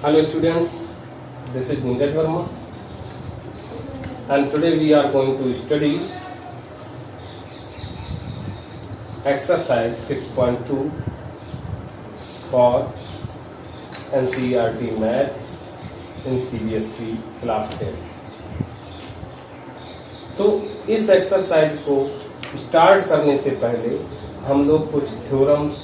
Hello students, this is Neeraj Verma and today we are going to study exercise 6.2 for NCERT Maths in CBSE class 10। तो इस exercise को start करने से पहले हम लोग कुछ थ्योरम्स,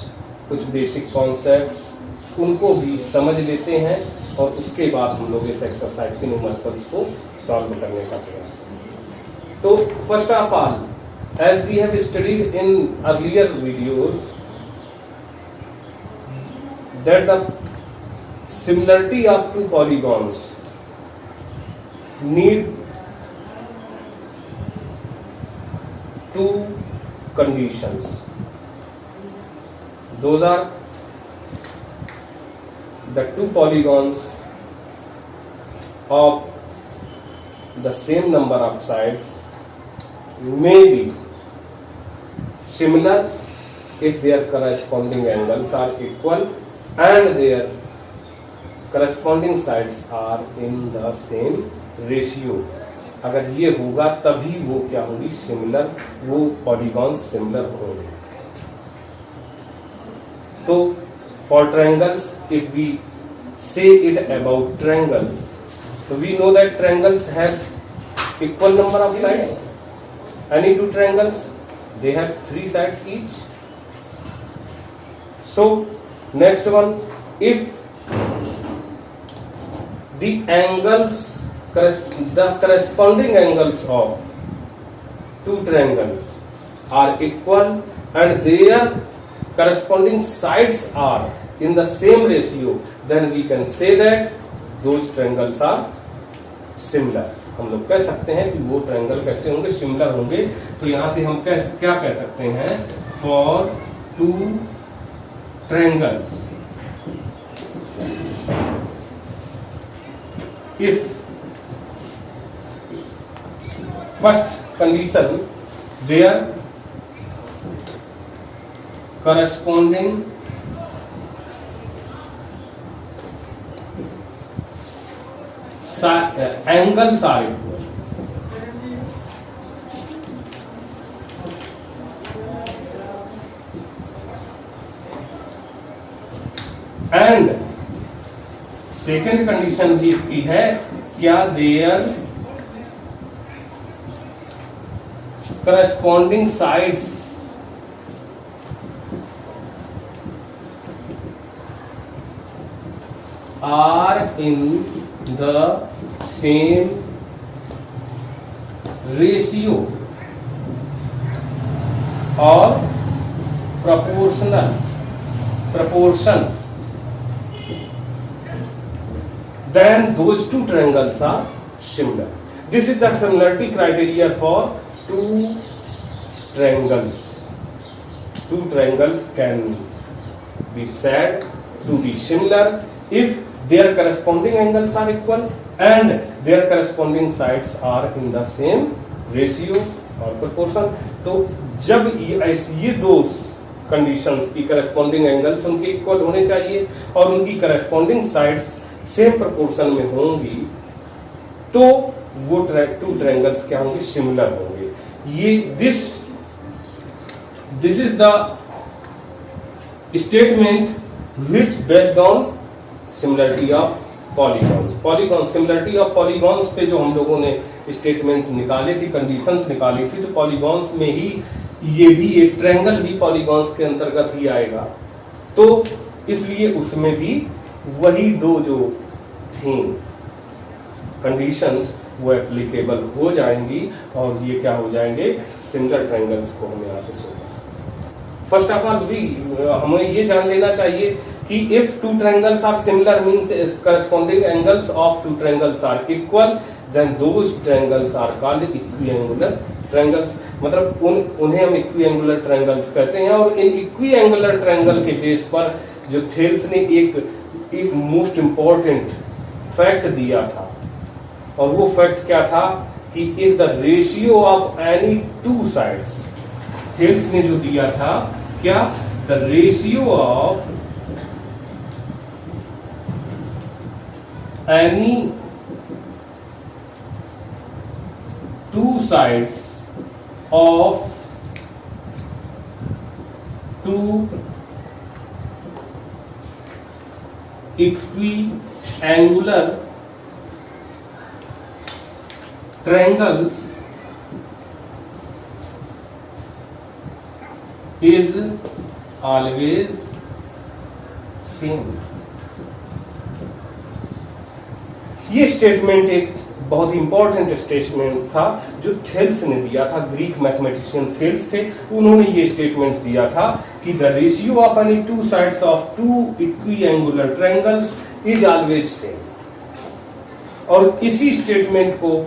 कुछ बेसिक कॉन्सेप्ट्स उनको भी समझ लेते हैं और उसके बाद हम लोग इस एक्सरसाइज के न्यूमेरिकल्स को सॉल्व करने का प्रयास करेंगे। तो first of all, as we have studied in earlier videos that the similarity of two polygons need two conditions. Those are the two polygons of the same number of sides may be similar if their corresponding angles are equal and their corresponding sides are in the same ratio. अगर ये होगा तभी वो क्या होगी, similar, वो polygons similar होंगे। तो for triangles, if we say it about triangles, तो we know that triangles have equal number of sides. Any two triangles they have 3 sides each. So next one, if the angles, the corresponding angles of two triangles are equal and their corresponding sides are in the same ratio, then we can say that those triangles are similar. हम लोग कह सकते हैं कि वो triangle कैसे होंगे, similar होंगे। तो यहां से हम क्या कह सकते हैं, for two triangles if first condition their corresponding angles are equal, and second condition भी इसकी है, क्या their corresponding sides are in the same ratio or proportion, then those two triangles are similar. This is the similarity criteria for two triangles. Two triangles can be said to be similar if their corresponding angles are equal and their corresponding sides are in the same ratio or proportion. तो जब ये दो conditions की corresponding angles उनके equal होने चाहिए और उनकी corresponding sides सेम proportion में होंगी, तो वो टू ट्रायंगल्स क्या होंगे, सिमिलर होंगे। ये this is the statement which based on similarity of polygons. Similarity of polygons पे जो हम लोगों ने स्टेटमेंट निकाले थी, कंडीशंस निकाली थी, तो पॉलीगॉन्स में ही ये भी एक ट्रायंगल भी पॉलीगॉन्स के अंतर्गत ही आएगा। तो इसलिए उसमें भी वही दो जो थी कंडीशंस वो एप्लीकेबल हो जाएंगी और ये क्या हो जाएंगे, सिमिलर ट्रायंगल्स को हम यहाँ से सोच सकते। फर्स्ट ऑफ ऑल हमें ये जान लेना चाहिए कि if two triangles are similar means corresponding angles of two triangles are equal, then those triangles are called equiangular triangles. मतलब उन्हें हम इक्विएंगुलर ट्रायंगल्स कहते हैं। और इन इक्विएंगुलर ट्रायंगल के बेस पर जो थेल्स ने एक मोस्ट इंपॉर्टेंट फैक्ट दिया था, और वो फैक्ट क्या था कि if the ratio of any two sides, Thales ने जो दिया था क्या, the ratio of any two sides of two equiangular triangles is always same। ये स्टेटमेंट एक बहुत इंपॉर्टेंट स्टेटमेंट था जो थेल्स ने दिया था, ग्रीक मैथमेटिशियन थेल्स थे, उन्होंने ये स्टेटमेंट दिया था कि the ratio of any two sides of two equiangular triangles is always same. और इसी स्टेटमेंट को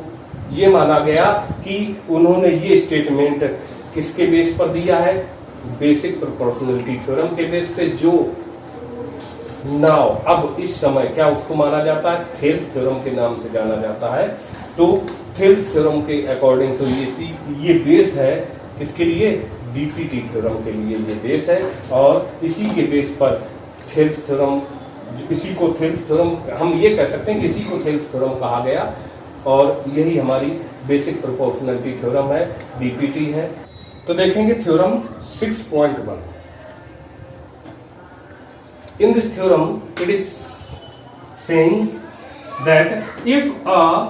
ये माना गया कि उन्होंने ये स्टेटमेंट किसके बेस पर दिया है, बेसिक प्रोपोर्शनलिटी थ्योरम के बेस पे, जो नाउ अब इस समय क्या उसको माना जाता है, थेल्स थ्योरम के नाम से जाना जाता है। तो थेल्स थ्योरम के अकॉर्डिंग तो ये बेस है किसके लिए, डीपीटी थ्योरम के लिए ये बेस है। और इसी के बेस पर थेल्स थ्योरम, इसी को थेल्स थ्योरम हम ये कह सकते हैं कि इसी को थेल्स थ्योरम कहा गया, और यही हमारी बेसिक प्रोपोर्शनलिटी थ्योरम है, डीपीटी है। तो देखेंगे theorem 6.1। In this theorem, it is saying that if a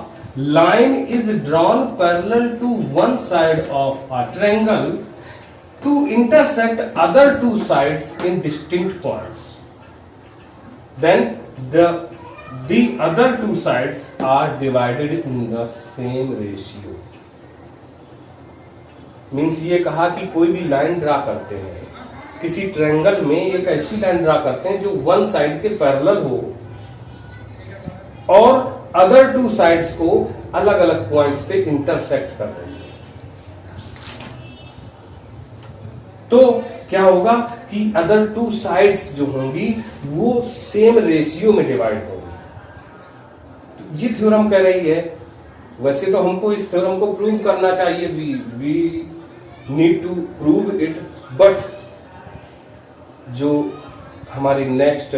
line is drawn parallel to one side of a triangle to intersect other two sides in distinct points, then the other two sides are divided in the same ratio। Means ये कहा कि कोई भी line draw करते हैं किसी triangle में, एक ऐसी लाइन ड्रा करते हैं जो वन साइड के पैरेलल हो और अदर टू साइड्स को अलग अलग पॉइंट्स पे इंटरसेक्ट कर रही है। तो क्या होगा कि अदर टू साइड्स जो होंगी वो सेम रेशियो में डिवाइड होंगी। ये थ्योरम कह रही है, वैसे तो हमको इस थ्योरम को प्रूव करना चाहिए, we need to prove it, but जो हमारी नेक्स्ट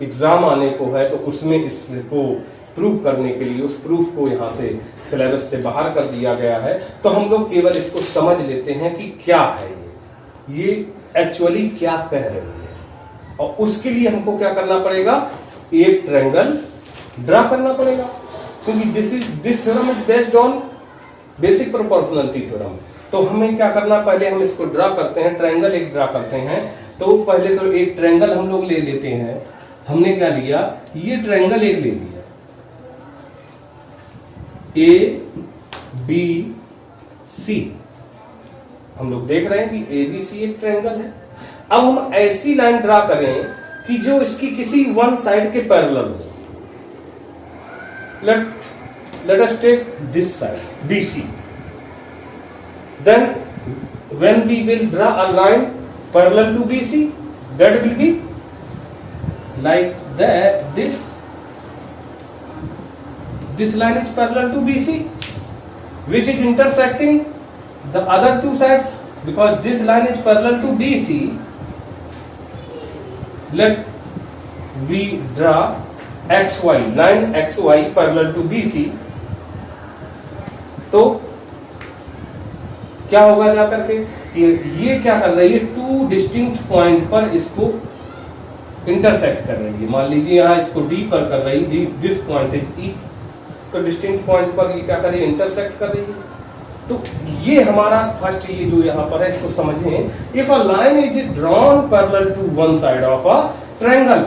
एग्जाम आने को है तो उसमें इसको प्रूव करने के लिए उस प्रूफ को यहां से सिलेबस से बाहर कर दिया गया है। तो हम लोग केवल इसको समझ लेते हैं कि क्या है ये एक्चुअली क्या कह रही है, और उसके लिए हमको क्या करना पड़ेगा, एक ट्रायंगल ड्रा करना पड़ेगा, क्योंकि this theorem is based on basic proportionality theorem. तो हमें क्या करना, पहले हम इसको ड्रा करते हैं, ट्रायंगल एक ड्रा करते हैं। तो पहले तो एक ट्रायंगल हम लोग ले लेते हैं। हमने क्या लिया, ये ट्रायंगल एक ले लिया, ए बी सी। हम लोग देख रहे हैं कि ए बी सी एक ट्रायंगल है। अब हम ऐसी लाइन ड्रा करें कि जो इसकी किसी वन साइड के पैरेलल हो। let us take this side BC, then when we will draw a line parallel to BC, that will be like that, this line is parallel to BC, which is intersecting the other two sides, because this line is parallel to BC. Let we draw XY, line XY parallel to BC। तो क्या होगा जाकर के, ये क्या कर रही है, टू डिस्टिंक्ट पॉइंट पर इसको इंटरसेक्ट कर रही है। मान लीजिए यहां इसको D पर कर रही है, दिस पॉइंट इज E, तो डिस्टिंक्ट पॉइंट पर ये क्या कर रही है, इंटरसेक्ट कर रही है। तो ये हमारा फर्स्ट, ये जो यहाँ पर है इसको समझें। If a line is drawn parallel to one side of a triangle,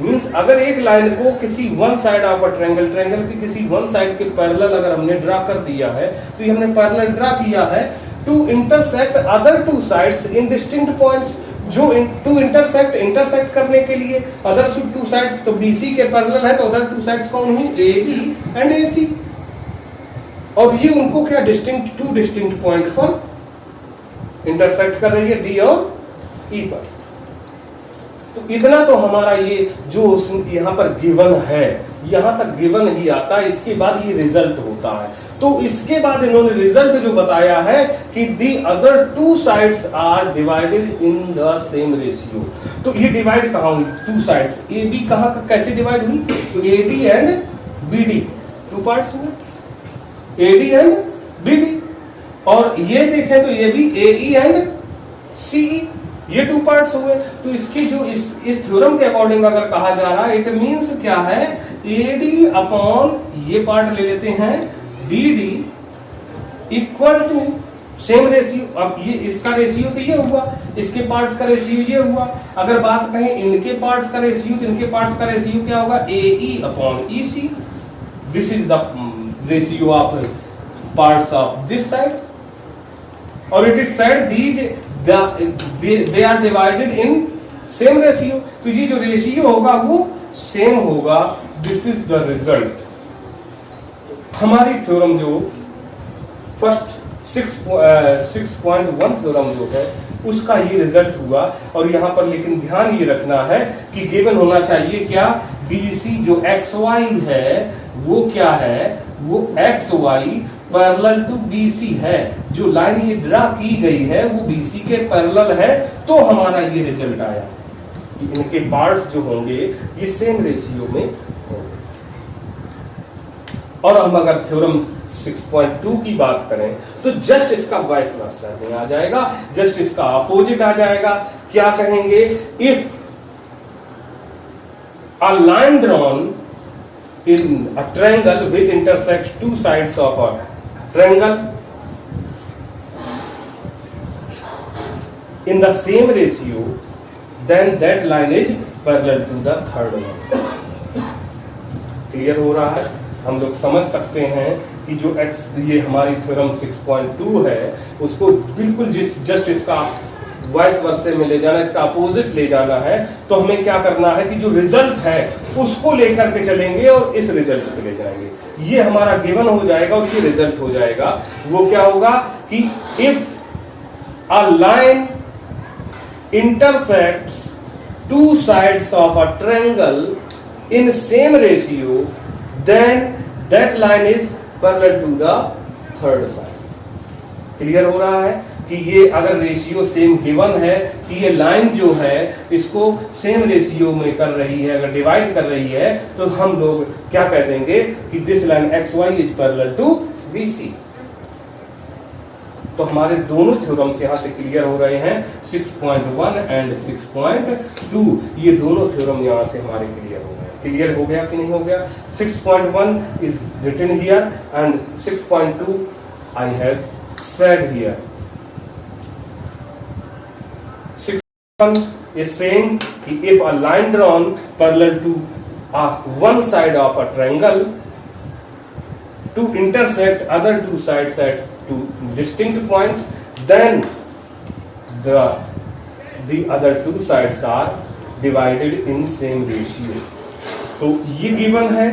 means अगर एक लाइन को किसी one side of a triangle की किसी वन साइड के पैरेलल अगर हमने ड्रा कर दिया है, तो ये हमने पैरेलल ड्रा किया है to intersect other two sides in distinct points. जो टू इंटरसेक्ट करने के लिए अदर टू साइड्स, तो BC के पैरेलल है, तो अदर टू साइड्स कौन हुई, AB एंड AC। और ये उनको क्या टू डिस्टिंक्ट पॉइंट पर इंटरसेक्ट कर रही है, D और E पर। तो इतना तो हमारा ये जो यहाँ पर गिवन है, यहां तक गिवन ही आता है, इसके बाद ये रिजल्ट होता है। तो इसके बाद इन्होंने रिजल्ट जो बताया है कि the other two sides are divided in the same ratio. तो ये डिवाइड कहाँ हुई, टू साइड्स, ए बी कहाँ कैसे डिवाइड हुई, A D and B D, two parts हुए, A D and B D. और ये देखें तो ये भी ए ई एंड सी ई, ये टू पार्ट्स हुए। तो इसकी जो इस थ्योरम के अकॉर्डिंग अगर कहा जा रहा है, इट मींस क्या है, ए डी अपॉन ये पार्ट ले लेते हैं B D equal to same ratio. अब ये इसका रेशियो तो ये हुआ, इसके पार्ट्स का रेशियो ये हुआ। अगर बात कहें इनके पार्ट्स का रेशियो, तो इनके पार्ट्स का रेशियो क्या होगा, A E upon E C. This is the ratio of parts of this side, और it is said these they are divided in same ratio. तो ये जो रेशियो होगा वो सेम होगा। This is the result. हमारी थ्योरम जो first 6.1 theorem जो है उसका ये रिजल्ट हुआ। और यहां पर लेकिन ध्यान ये रखना है कि गिवन होना चाहिए क्या, BC जो XY है वो क्या है, वो XY पैरेलल टू BC है। जो लाइन ये ड्रा की गई है वो BC के पैरेलल है। तो हमारा ये रिजल्ट आया कि इनके पार्ट्स जो होंगे ये सेम रेशियो में होंगे। और हम अगर थ्योरम 6.2 की बात करें तो जस्ट इसका वाइस वर्सा में आ जाएगा, जस्ट इसका अपोजिट आ जाएगा। क्या कहेंगे, if a line drawn in a triangle which intersects two sides of a triangle in the same ratio, then that line is parallel to the third one. Clear हो रहा है, हम लोग समझ सकते हैं कि जो x ये हमारी थ्योरम 6.2 है उसको बिल्कुल जस्ट इसका वाइस वर्से में ले जाना, इसका अपोजिट ले जाना है। तो हमें क्या करना है कि जो रिजल्ट है उसको लेकर के चलेंगे और इस रिजल्ट पे ले जाएंगे। ये हमारा गिवन हो जाएगा और ये रिजल्ट हो जाएगा। वो क्या होगा कि if a line intersects two sides of a triangle in same ratio, then that line is parallel to the third side. Clear हो रहा है कि ये अगर रेशियो सेम गिवन है कि ये लाइन जो है इसको सेम रेशियो में कर रही है, अगर डिवाइड कर रही है, तो हम लोग क्या कह देंगे कि this line XY is parallel to BC। तो हमारे दोनों थ्योरम्स यहां से क्लियर हो रहे हैं, 6.1 एंड 6.2। ये दोनों थ्योरम यहां से हमारे क्लियर हो गए। क्लियर हो गया कि नहीं हो गया? 6.1 is written here and 6.2 I have said here. 6.1 is saying if a line drawn parallel to one side of a triangle to intersect other two sides at two distinct points, then the other two sides are divided in same ratio. तो ये given है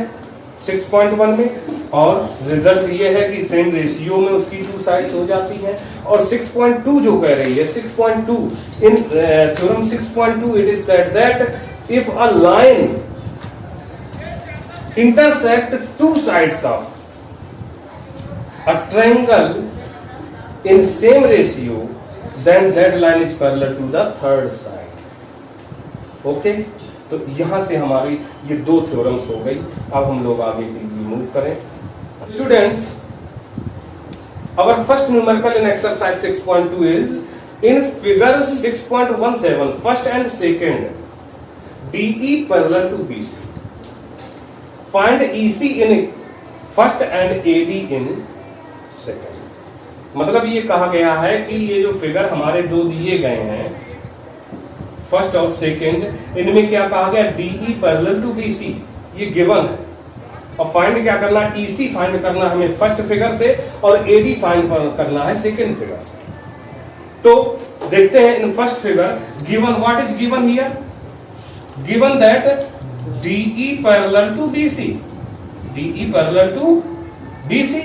6.1 में, और result ये है कि same ratio में उसकी टू साइड्स हो जाती हैं। और 6.2 जो कह रही है, 6.2 in theorem 6.2 it is said that if a line intersect two sides of a triangle in same ratio, then that line is parallel to the third side. Okay, तो यहां से हमारी ये दो थ्योरम्स हो गई। अब हम लोग आगे के लिए मूव करें। Students, our first numerical in exercise 6.2 is in figure 6.17, first and second DE parallel to BC. Find EC in first and AD in second. मतलब ये कहा गया है कि ये जो फिगर हमारे दो दिए गए हैं, फर्स्ट और सेकेंड, इनमें क्या कहा गया, DE पैरेलल टू BC, ये गिवन है। और फाइंड क्या करना, EC फाइंड करना हमें फर्स्ट फिगर से और AD फाइंड करना है सेकेंड फिगर से। तो देखते हैं in first figure given, what is given here, given that DE parallel to BC, DE parallel to BC,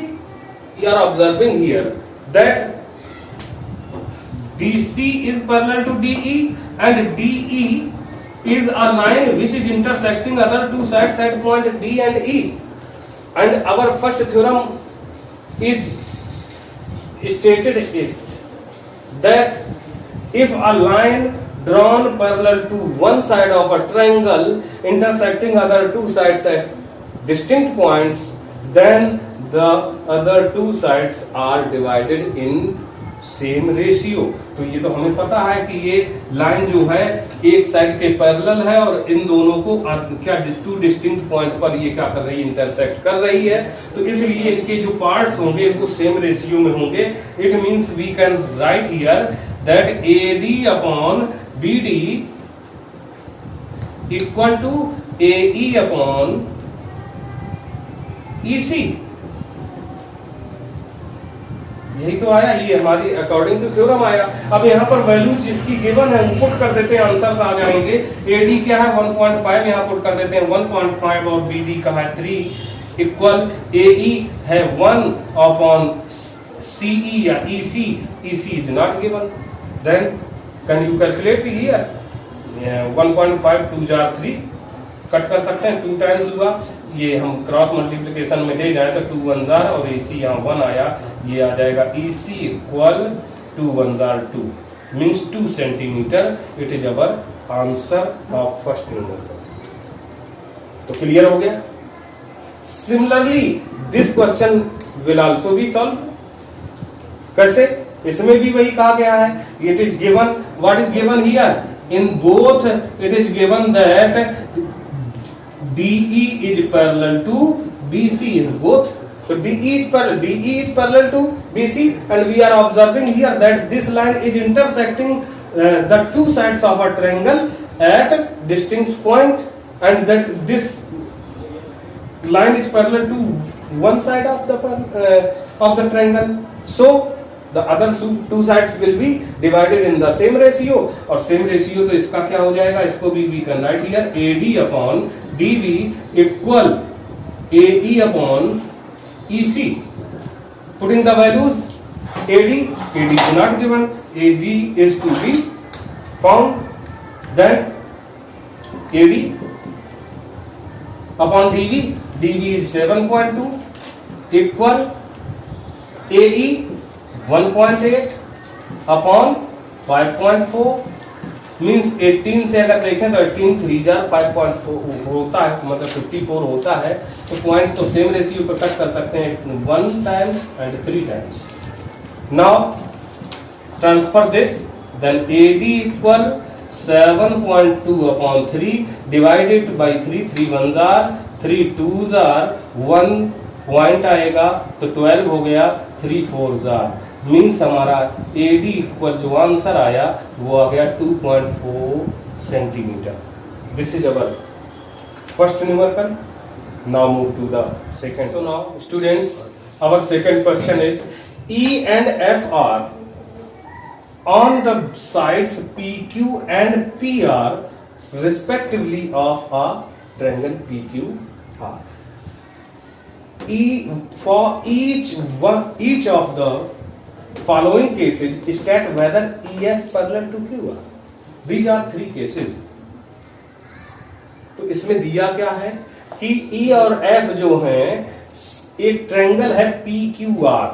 you are observing here that BC is parallel to DE and DE is a line which is intersecting other two sides at point D and E. And our first theorem is stated it that if a line drawn parallel to one side of a triangle intersecting other two sides at distinct points, then the other two sides are divided in same ratio. तो ये तो हमें पता है कि ये line जो है एक साइड के पैरेलल है और इन दोनों को क्या टू डिस्टिंक्ट पॉइंट पर ये क्या कर रही है, इंटरसेक्ट कर रही है। तो इसलिए इनके जो पार्ट्स होंगे वो सेम रेशियो में होंगे। It means we can write here that AD upon BD equal to AE upon EC। यही तो आया, ये हमारी अकॉर्डिंग टू थ्योरम आया। अब यहाँ पर वैल्यू जिसकी गिवन है वो पुट कर देते हैं, आंसर्स आ जाएंगे। AD क्या है 1.5, यहाँ पुट कर देते हैं 1.5 और BD का है 3 इक्वल AE है 1 अपॉन CE या EC। EC is not given, then can you calculate here 1.5 2 जार 3 कट कर सकते हैं, 2 टाइम्स हुआ। ये हम क्रॉस मल्टीप्लिकेशन में ले जाए तो 2 1 जार और AC यहाँ 1 आया, ये आ जाएगा EC equal 2 1 jar 2 means 2 centimetre. It is our answer of first numerical. तो क्लियर हो गया। Similarly this question will also be solve. कैसे? इसमें भी वही कहा गया है, it is given, what is given here in both, it is given that DE is parallel to BC in both. So DE is parallel to BC, and we are observing here that this line is intersecting the two sides of a triangle at distinct point, and that this line is parallel to one side of the triangle. So the other two sides will be divided in the same ratio, और same ratio तो इसका क्या हो जाएगा, इसको भी we can write here AD upon DB equal AE upon EC. Putting the values AD is not given, AD is to be found, then AD upon DB is 7.2 equal AE 1.8 upon 5.4 means 18 से अगर देखें तो 18 3 jar 5.4 होता है, मतलब 54 होता है। तो पॉइंट्स तो सेम रेशियो पर कट कर सकते हैं 1 times and 3 times. Now transfer this, then AD equal 7.2 upon 3 divided by 3, 3 1 जार 3 2 जार 1 पॉइंट आएगा तो 12 हो गया, 3 4 जार मीन्स हमारा AD इक्वल जो आंसर आया वो आ गया 2.4 centimetre. This is our first numerical. Now move to the second. So now students our second question is E and F are on the sides PQ and PR respectively of a triangle PQR. For each of the following cases state whether EF parallel to QR. These are 3 cases. तो इसमें दिया क्या है कि E और F जो है एक ट्रायंगल है PQR,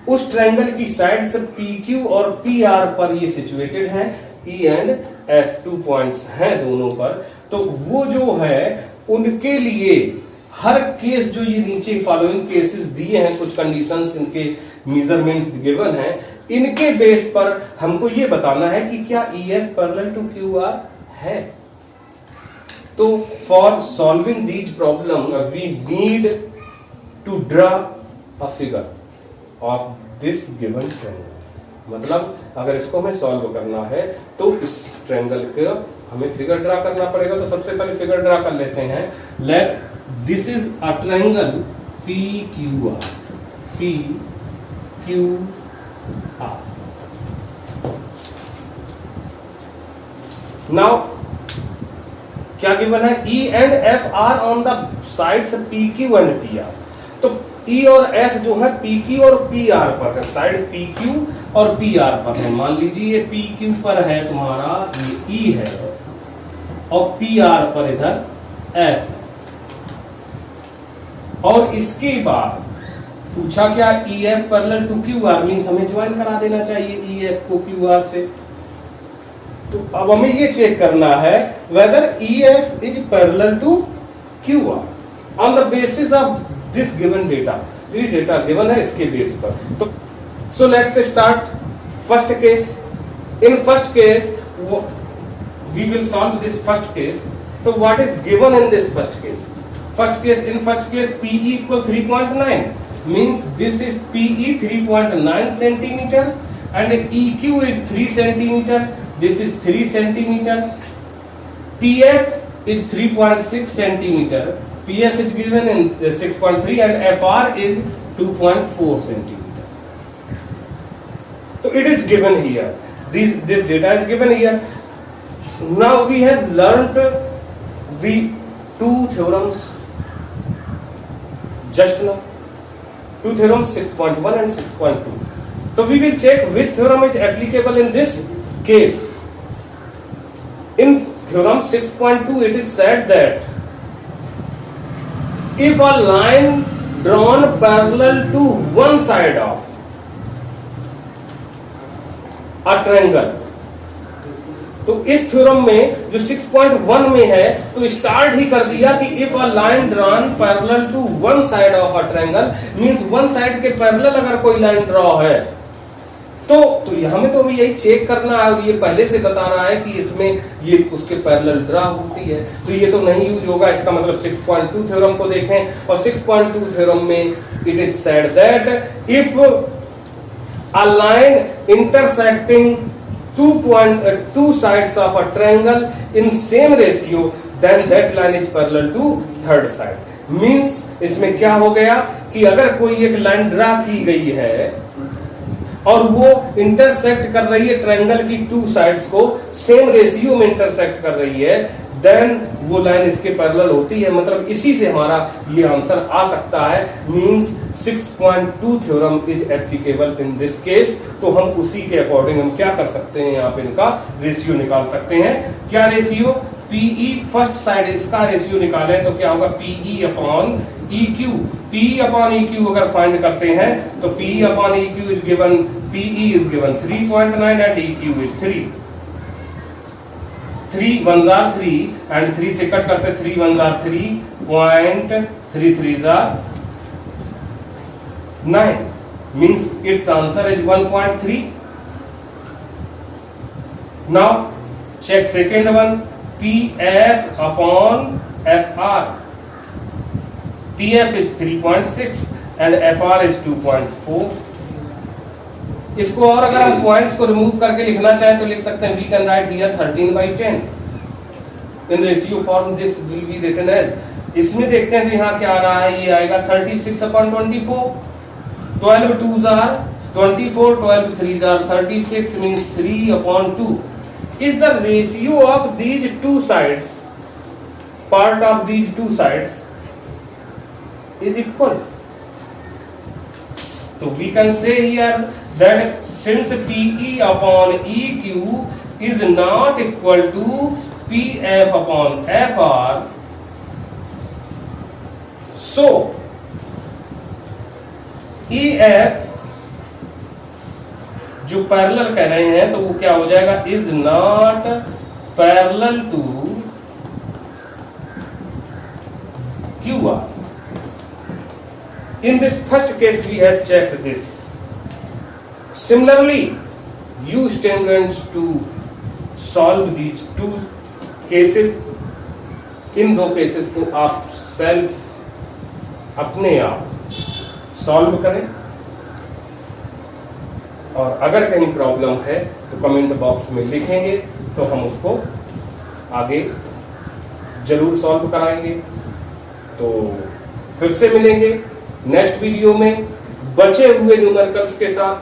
उस ट्रायंगल की साइड से PQ और PR पर ये सिचुएटेड है। E एंड F 2 पॉइंट्स हैं दोनों पर। तो वो जो है उनके लिए हर केस जो ये नीचे फॉलोइंग केसेस दिए हैं, कुछ कंडीशंस इनके मेजरमेंट्स गिवन हैं, इनके बेस पर हमको ये बताना है कि क्या EF पैरेलल टू QR है। तो for solving these problem we need to draw a figure of this given triangle. मतलब अगर इसको हमें सॉल्व करना है तो इस ट्रायंगल का हमें फिगर ड्रा करना पड़ेगा। तो सबसे पहले फिगर ड्रा कर लेते हैं। Let this is a triangle PQR। Now क्या गिवन है? E and F are on the sides PQ and PR। तो E और F जो है PQ और PR पर है, साइड PQ और PR पर है। मान लीजिए ये PQ पर है तुम्हारा, ये E है और PR पर इधर F है। और इसके बाद पूछा क्या EF parallel to QR, means हमें ज्वाइन करा देना चाहिए EF को QR से। तो अब हमें ये चेक करना है whether EF is parallel to QR on the basis of this given data। ये डेटा गिवन है इसके बेस पर। तो so let's start first case। In first case we will solve this first case। तो what is given in this first case? In first case PE equal 3.9 means this is PE 3.9 centimeter and EQ is 3 centimeter, this is 3 centimeter, PF is 3.6 centimeter, PF is given in 6.3 and FR is 2.4 centimeter। So it is given here, this data is given here। Now we have learnt the two theorems just now, two theorems 6.1 and 6.2। So we will check which theorem is applicable in this case। In theorem 6.2 it is said that if a line drawn parallel to one side of a triangle, तो इस theorem में जो 6.1 में है तो start ही कर दिया कि if a line drawn parallel to one side of a triangle, means one side के पैरेलल अगर कोई लाइन ड्रॉ है तो हमें तो अभी यही चेक करना है। और ये पहले से बता रहा है कि इसमें ये उसके पैरेलल ड्रॉ होती है, तो ये तो नहीं यूज होगा। इसका मतलब 6.2 थ्योरम को देखें और 6.2 थ्योरम में it is said that if a line intersecting two sides of a triangle in same ratio then that line is parallel to third side। means इसमें क्या हो गया कि अगर कोई एक लाइन ड्रा की गई है और वो इंटरसेक्ट कर रही है ट्रायंगल की टू साइड्स को, सेम रेशियो में इंटरसेक्ट कर रही है, देन वो लाइन इसके पैरेलल होती है। मतलब इसी से हमारा ये आंसर आ सकता है। Means 6.2 theorem is applicable in this case. तो हम उसी के अकॉर्डिंग हम क्या कर सकते हैं, यहाँ पे इनका रेशियो निकाल सकते हैं। क्या रेशियो? PE फर्स्ट साइड इसका रेशियो निकालें तो क्या होगा PE upon EQ। PE upon EQ अगर फाइंड करते हैं तो PE upon EQ is given, PE is given 3.9 and EQ is 3। 3 1s are 3 and 3 से कट करते 3 1s are 3.3 3s are 9 means its answer is 1.3। now check second one, PF upon FR। PF is 3.6 and FR is 2.4। इसको और अगर हम points को remove करके लिखना चाहें तो लिख सकते हैं, we can write here 13/10 in ratio form this will be written as. इसमें देखते हैं तो यहाँ क्या आ रहा है, ये आएगा 36/24। 12 2s are 24, 12 3s are 36 means 3/2 is the ratio of these two sides, part of these two sides is equal। so we can say here that since PE upon EQ is not equal to PF upon FR, so EF जो parallel कह रहे हैं तो वो क्या हो जाएगा, is not parallel to QR। In this first case we have checked this। Similarly you students to solve these two cases। इन दो केसेस को आप सेल्फ अपने आप सॉल्व करें और अगर कहीं प्रॉब्लम है तो कमेंट बॉक्स में लिखेंगे तो हम उसको आगे जरूर सॉल्व कराएंगे। तो फिर से मिलेंगे नेक्स्ट वीडियो में बचे हुए न्यूमेरिकल्स के साथ,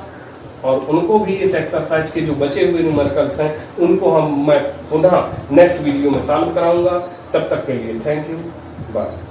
और उनको भी इस एक्सरसाइज के जो बचे हुए न्यूमेरिकल्स हैं उनको मैं पुनः नेक्स्ट वीडियो में सॉल्व कराऊंगा। तब तक के लिए थैंक यू, बाय।